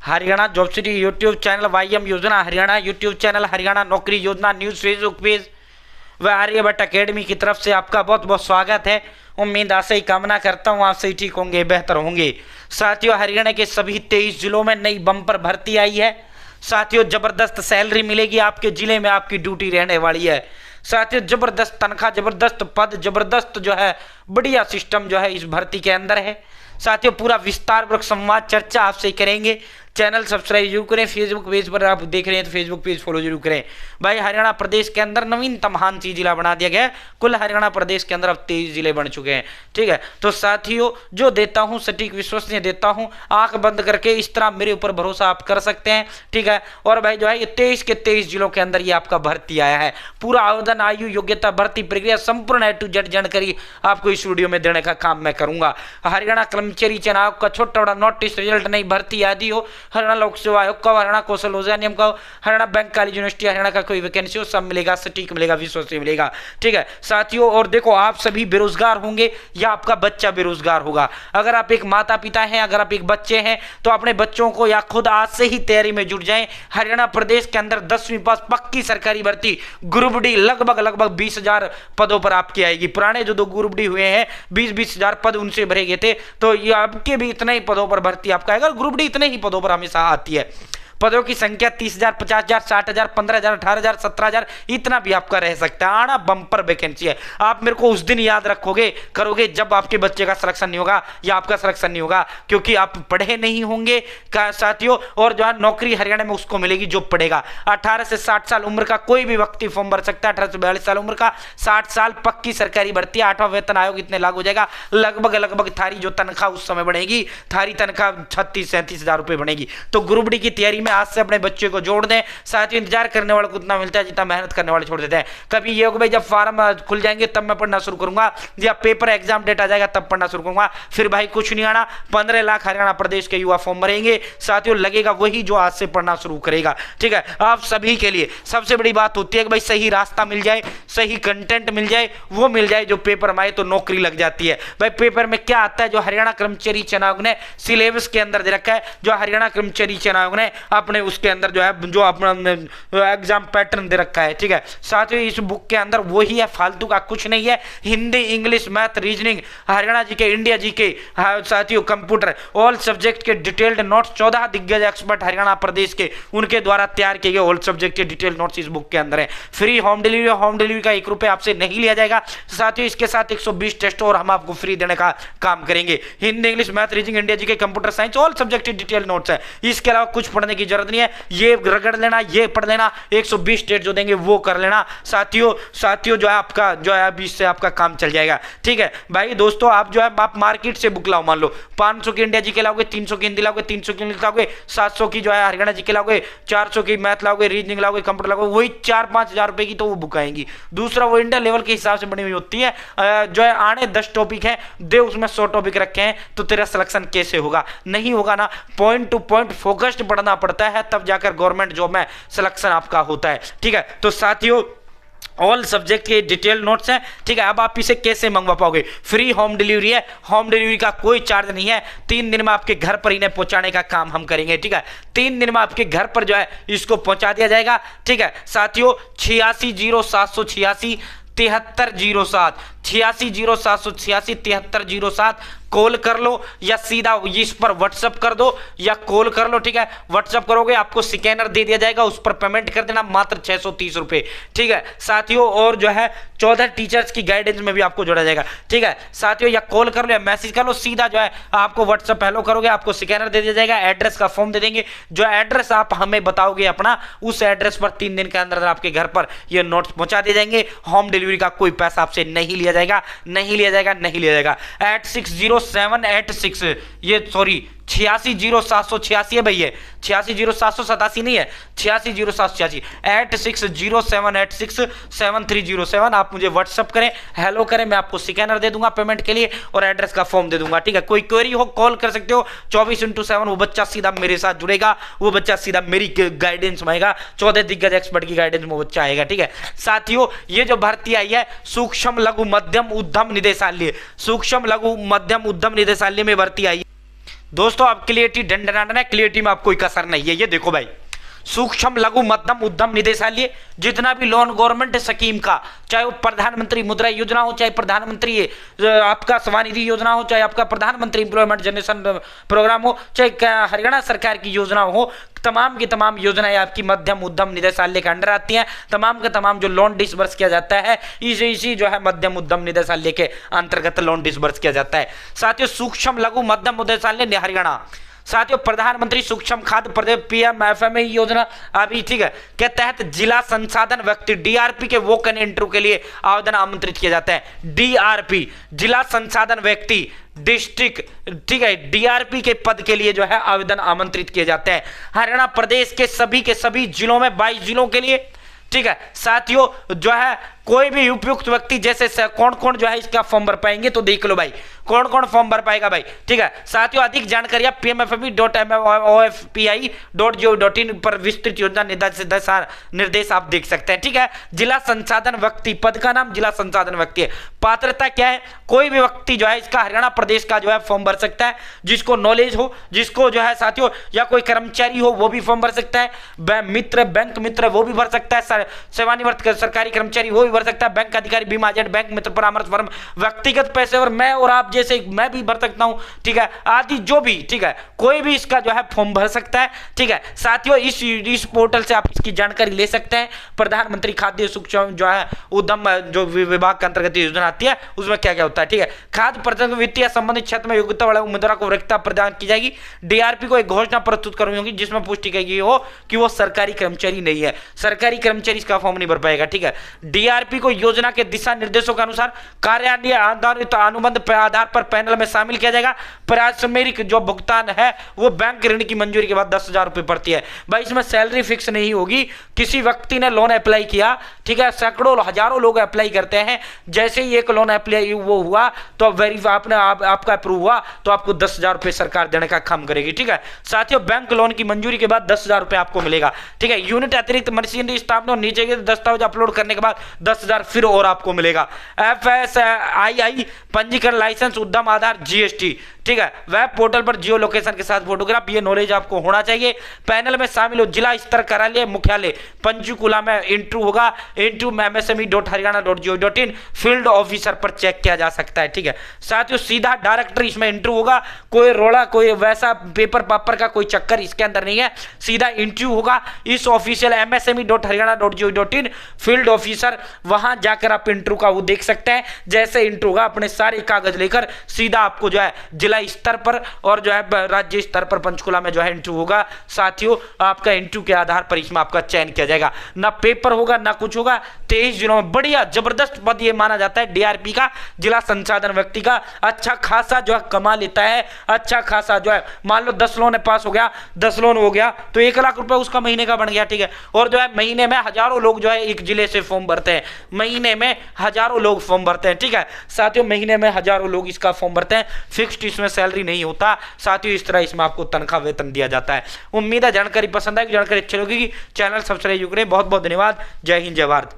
Haryana job city YouTube channel, YM योजना Haryana YouTube channel, Haryana नौकरी योजना न्यूज़ फेसबुक पेज व आर्यभट्ट अकेडमी की तरफ से आपका बहुत बहुत स्वागत है। उम्मीद आशा ही कामना करता हूँ आप सही ठीक होंगे, बेहतर होंगे। साथियों, हरियाणा के सभी 23 जिलों में नई बम्पर भर्ती आई है। साथियों, जबरदस्त सैलरी मिलेगी, आपके जिले में आपकी ड्यूटी रहने वाली है। साथियों, जबरदस्त तनख्वाह, जबरदस्त पद, जबरदस्त जो है बढ़िया सिस्टम जो है इस भर्ती के अंदर है। साथियों, पूरा विस्तार पूर्वक संवाद चर्चा आपसे करेंगे। चैनल सब्सक्राइब जरूर करें। फेसबुक पेज पर आप देख रहे हैं तो फेसबुक पेज फॉलो जरूर करें। भाई, हरियाणा प्रदेश के अंदर नवीनतम महानसी जिला बना दिया गया है। कुल हरियाणा प्रदेश के अंदर अब 23 जिले बन चुके हैं। ठीक है, तो साथियों जो देता हूं सटीक विश्वसनीय देता हूं, आंख बंद करके इस तरह मेरे ऊपर भरोसा आप कर सकते हैं। ठीक है, और भाई जो है ये 23 के 23 जिलों के अंदर ये आपका भर्ती आया है। पूरा आवेदन, आयु, योग्यता, भर्ती प्रक्रिया संपूर्ण A to Z जानकारी आपको इस वीडियो में देने का काम मैं करूंगा। हरियाणा कर्मचारी चयन आयोग का छोटा बड़ा नोटिस, रिजल्ट, नई भर्ती आदि हो, हरियाणा लोक सेवा आयोग का, हरियाणा कौशल रोजगार नियम का, Haryana bank college university, Haryana का कोई वैकेंसी हो, सब मिलेगा, सटीक मिलेगा, विश्वसनीय मिलेगा। ठीक है साथियों, और देखो आप सभी बेरोजगार होंगे या आपका बच्चा बेरोजगार होगा। अगर आप एक माता पिता हैं, अगर आप एक बच्चे हैं, तो अपने बच्चों को या खुद आज से ही तैयारी में जुट जाएं। हरियाणा प्रदेश के अंदर 10वीं पास पक्की सरकारी भर्ती ग्रुप डी लगभग 20,000 पदों पर आपकी आएगी। पुराने जो 2 ग्रुप डी हुए हैं 20-20 हजार पद उनसे भरे गए थे, तो ये आपके भी इतने ही पदों पर भर्ती आपका आएगा। ग्रुप डी इतने ही पदों पर हमेशा आती है। पदों की संख्या 30,000, 50,000, 60,000, 15,000, 18,000, 17,000 इतना भी आपका रह सकता है। आना बम्पर वैकेंसी है। आप मेरे को उस दिन याद रखोगे करोगे जब आपके बच्चे का सिलेक्शन नहीं होगा या आपका सिलेक्शन नहीं होगा, क्योंकि आप पढ़े नहीं होंगे साथियों। और जो है नौकरी हरियाणा में उसको मिलेगी जो पढ़ेगा। 18 से 60 साल उम्र का कोई भी व्यक्ति फॉर्म भर सकता है। 18 से 42 साल उम्र का, 60 साल, पक्की सरकारी भर्ती, 8वां वेतन आयोग इतने लागू हो जाएगा। लगभग थारी जो तनख्वाह उस समय बढ़ेगी, थारी तनख्वाह 36-37 हजार रुपए बढ़ेगी। तो ग्रुप डी की तैयारी में आज से अपने बच्चे को जोड़ दें। साथ ही इंतजार करने वाले को उतना मिलता है जितना मेहनत करने वाले छोड़ देते हैं। कभी ये होगा भाई जब फॉर्म खुल जाएंगे तब मैं पढ़ना शुरू करूंगा, या पेपर एग्जाम डेट आ जाएगा तब पढ़ना शुरू करूंगा, फिर भाई कुछ नहीं आना। 15 लाख हरियाणा प्रदेश के युवा फॉर्म भरेंगे साथियों, लगेगा वही जो आज से पढ़ना शुरू करेगा। ठीक है, आप सभी के लिए सबसे बड़ी बात होती है कि भाई सही रास्ता मिल जाए, सही कंटेंट मिल जाए, वो मिल जाए जो पेपर में आए तो नौकरी लग जाती है। भाई पेपर में क्या आता है जो हरियाणा कर्मचारी चयन आयोग ने सिलेबस के अंदर दे रखा है, जो हरियाणा कर्मचारी चयन आयोग ने अपने उसके अंदर जो है जो अपना एग्जाम पैटर्न दे रखा है। ठीक है साथियों, इस बुक के अंदर वही है, फालतू का कुछ नहीं है। Hindi, English, math, reasoning, Haryana G K, India G K, साथियों कंप्यूटर, ऑल सब्जेक्ट के डिटेल्ड नोट्स 14 दिग्गज एक्सपर्ट हरियाणा प्रदेश के उनके द्वारा तैयार किए गए ऑल सब्जेक्ट के डिटेल्ड नोट्स इस बुक के अंदर है। फ्री होम डिलीवरी का 1 रुपये आपसे नहीं लिया जाएगा। साथियों इसके साथ 120 टेस्ट और हम आपको फ्री देने का काम करेंगे। Hindi, English, math, reasoning, India G K, computer science, all subject के डिटेल्ड नोट्स है। इसके अलावा कुछ पढ़ने की जरूरत नहीं है, ये रगड़ लेना, ये पढ़ लेना, 120 डेट जो देंगे वो कर लेना। साथियों जो है आपका जो है अभी इससे आपका काम चल जाएगा। ठीक है भाई दोस्तों, आप जो है आप मार्केट से बुक लाओ, मान लो 500 की इंडिया जी के लाओगे, 300 की हिंदी लाओगे, 300 की इंग्लिश लाओगे, 700 की जो है हरियाणा जी के लाओगे, 400 की मैथ लाओगे, रीजनिंग लाओगे, कंप्यूटर लाओगे, वही 4-5 हजार रुपए की तो वो बुक आएंगी। दूसरा वो इंडिया लेवल के हिसाब से बनी हुई होती है। जो है आने 10 टॉपिक है दे, उसमें 100 टॉपिक रखे हैं, तो तेरा सिलेक्शन कैसे होगा? नहीं होगा ना। पॉइंट टू पॉइंट फोकस्ड पढ़ना पड़ता है, तब जाकर गवर्नमेंट जॉब में सिलेक्शन आपका होता है। ठीक है, तो साथियों ऑल सब्जेक्ट के डिटेल नोट्स हैं। ठीक है, अब आप इसे कैसे मंगवा पाओगे? फ्री होम डिलीवरी है, होम डिलीवरी का कोई चार्ज नहीं है। 3 दिन में आपके घर पर इन्हें पहुंचाने का काम हम करेंगे। ठीक है, 3 दिन में आपके घर पर जो है इसको पहुंचा दिया जाएगा। ठीक है साथियों, 860786 7307 860786 7307 कॉल कर लो या सीधा इस पर व्हाट्सअप कर दो या कॉल कर लो। ठीक है, व्हाट्सअप करोगे आपको स्कैनर दे दिया जाएगा, उस पर पेमेंट कर देना, मात्र 630 रुपए। ठीक है साथियों, और जो है 14 टीचर्स की गाइडेंस में भी आपको जोड़ा जाएगा। ठीक है साथियों, या कॉल कर लो या मैसेज कर लो, सीधा जो है आपको व्हाट्सअप हेलो करोगे, आपको स्कैनर दे दिया जाएगा, एड्रेस का फॉर्म दे देंगे। जो एड्रेस आप हमें बताओगे अपना, उस एड्रेस पर 3 दिन के अंदर आपके घर पर ये नोट्स पहुंचा दिए जाएंगे। होम डिलीवरी का कोई पैसा आपसे नहीं लिया जाएगा। 860786 ये सॉरी 860786 है भैया, 860787 नहीं है, 860786 8607867307। आप मुझे व्हाट्सअप करें, हेलो करें, मैं आपको स्कैनर दे दूंगा पेमेंट के लिए और एड्रेस का फॉर्म दे दूंगा। ठीक है, कोई क्वेरी हो कॉल कर सकते हो 24x7। वो बच्चा सीधा मेरे साथ जुड़ेगा, वो बच्चा सीधा मेरी गाइडेंस में आएगा, 14 दिग्गज एक्सपर्ट की गाइडेंस में वो बच्चा आएगा। ठीक है साथियों, ये जो भर्ती आई है सूक्ष्म लघु मध्यम उद्यम निदेशालय, सूक्ष्म लघु मध्यम उद्यम निदेशालय में भर्ती आई। दोस्तों अब क्लियरिटी डंडनाना है, क्लियरिटी में अब कोई कसर नहीं है। ये देखो भाई, सूक्ष्म लघु मध्यम उद्यम निदेशालय जितना भी लोन गवर्नमेंट स्कीम का, चाहे वो प्रधानमंत्री मुद्रा योजना हो, चाहे प्रधानमंत्री आपका स्वनिधि योजना हो, चाहे आपका प्रधानमंत्री एम्प्लॉयमेंट जनरेशन प्रोग्राम हो, चाहे हरियाणा सरकार की योजना हो, तमाम की तमाम योजनाएं आपकी मध्यम उद्यम निदेशालय के अंडर आती हैं। तमाम का तमाम जो लोन डिसबर्स किया जाता है इसी जो है मध्यम उद्यम निदेशालय के अंतर्गत लोन डिसबर्स किया जाता है। साथियों सूक्ष्म लघु मध्यम निदेशालय हरियाणा, साथियों प्रधानमंत्री सूक्ष्म खाद्य प्रदेश PMFME योजना अभी ठीक है के तहत जिला संसाधन व्यक्ति DRP के वोकन इंटरव्यू के लिए आवेदन आमंत्रित किया जाता है। DRP जिला संसाधन व्यक्ति डिस्ट्रिक्ट, ठीक है, DRP के पद के लिए जो है आवेदन आमंत्रित किए जाते हैं हरियाणा प्रदेश के सभी जिलों में 22 जिलों के लिए, ठीक है। साथियों जो है कोई भी उपयुक्त व्यक्ति, जैसे कौन कौन जो है इसका फॉर्म भर पाएंगे तो देख लो भाई, कौन कौन फॉर्म भर पाएगा भाई, ठीक है। साथियों अधिक जानकारी आप pmfme.ofpi.gov.in पर विस्तृत योजना निर्देश आप देख सकते हैं, ठीक है। जिला संसाधन व्यक्ति, पद का नाम जिला संसाधन व्यक्ति है। पात्रता क्या है, कोई भी व्यक्ति जो है इसका हरियाणा प्रदेश का जो है फॉर्म भर सकता है, जिसको नॉलेज हो, जिसको जो है साथियों या कोई कर्मचारी हो वो भी फॉर्म भर सकता है, बैंक मित्र वो भी भर सकता है, सेवानिवृत्त सरकारी कर्मचारी वो भी भर सकता है, बैंक अधिकारी, बीमा एजेंट, बैंक मित्र, परामर्श फर्म, व्यक्तिगत पेशेवर, मैं और आप जैसे मैं भी भर सकता हूं, ठीक है, आदि जो भी, ठीक है, कोई भी इसका जो है फॉर्म भर सकता है, ठीक है। साथियों इस पोर्टल से आप इसकी जानकारी ले सकते हैं। प्रधानमंत्री खाद्य सूक्ष्म जो है उद्यम जो विभाग के अंतर्गत योजना आती है उसमें क्या क्या होता है, ठीक है। खाद्य प्रसंग वित्तीय संबंधित क्षेत्र में योग्यता वाले उम्मीदवार को वरीयता प्रदान की जाएगी। DRP को एक घोषणा प्रस्तुत करनी होगी जिसमें पुष्टि की हो कि वो सरकारी कर्मचारी नहीं है, सरकारी कर्मचारी इसका फॉर्म नहीं भर पाएगा, ठीक है। DRP को योजना के दिशा निर्देशों के अनुसार कार्यालय आधारित अनुबंध आधार पर पैनल में शामिल किया जाएगा। पारिश्रमिक जो भुगतान है वो बैंक ऋण की मंजूरी के बाद 10,000 रुपए पड़ती है। भाई इसमें सैलरी फिक्स नहीं होगी। किसी व्यक्ति ने लोन अप्लाई किया, ठीक है, सैकड़ों हजारों लोग अप्लाई करते हैं, जैसे ही एक लोन अप्लाई वो हुआ तो आपका अप्रूव हुआ तो आपको 10,000 रुपए सरकार देने का काम करेगी, ठीक है। साथियों बैंक लोन की मंजूरी के बाद 10,000 रुपए आपको मिलेगा, ठीक है। यूनिट अतिरिक्त मशीनरी स्थापना और नीचे के दस्तावेज अपलोड करने के बाद 10,000 फिर और आपको मिलेगा। FSII पंजीकरण, लाइसेंस, उद्यम आधार, GST, ठीक है। वेब पोर्टल पर जियो लोकेशन के साथ फोटोग्राफ, ये नॉलेज आपको होना चाहिए। पैनल में शामिल हो जिला स्तर कार्यालय मुख्यालय पंचकुला में इंटरव्यू होगा। इंटरव्यू में msme.haryana.gov.in फील्ड ऑफिसर पर चेक किया जा सकता है, ठीक है। साथियों सीधा डायरेक्टर इसमें इंटरव्यू होगा, कोई रोड़ा कोई वैसा पेपर पापर का कोई चक्कर इसके अंदर नहीं है, सीधा इंटरव्यू होगा। इस ऑफिशियल msme.haryana.gov.in फील्ड ऑफिसर, वहां जाकर आप इंटरव्यू का वो देख सकते हैं। जैसे इंटरव्यू होगा अपने सारे कागज लेकर सीधा आपको जो है जिला स्तर पर और जो है राज्य स्तर पर पंचकुला में जो है इंटरव्यू होगा। साथियों आपका इंटरव्यू के आधार पर इसमें आपका चयन किया जाएगा, ना पेपर होगा ना कुछ होगा। 23 जिलों में बढ़िया जबरदस्त पद ये माना जाता है DRP का, जिला संसाधन व्यक्ति का। अच्छा खासा जो है कमा लेता है, अच्छा खासा जो है, मान लो 10 लोन पास हो गया, 10 लोन हो गया तो 1 लाख रुपए उसका महीने का बन गया, ठीक है। और जो है महीने में हजारों लोग जो है एक जिले से फॉर्म भरते हैं, महीने में हजारों लोग फॉर्म भरते हैं, ठीक है। साथियों महीने में हजारों लोग इसका फॉर्म भरते हैं, फिक्स्ड इसमें सैलरी नहीं होता। साथियों इस तरह इसमें आपको तनख्वाह वेतन दिया जाता है। उम्मीद है जानकारी पसंद आएगी, जानकारी अच्छी लगेगी। चैनल सब्सक्राइब करें। बहुत बहुत धन्यवाद। जय हिंद, जय भारत।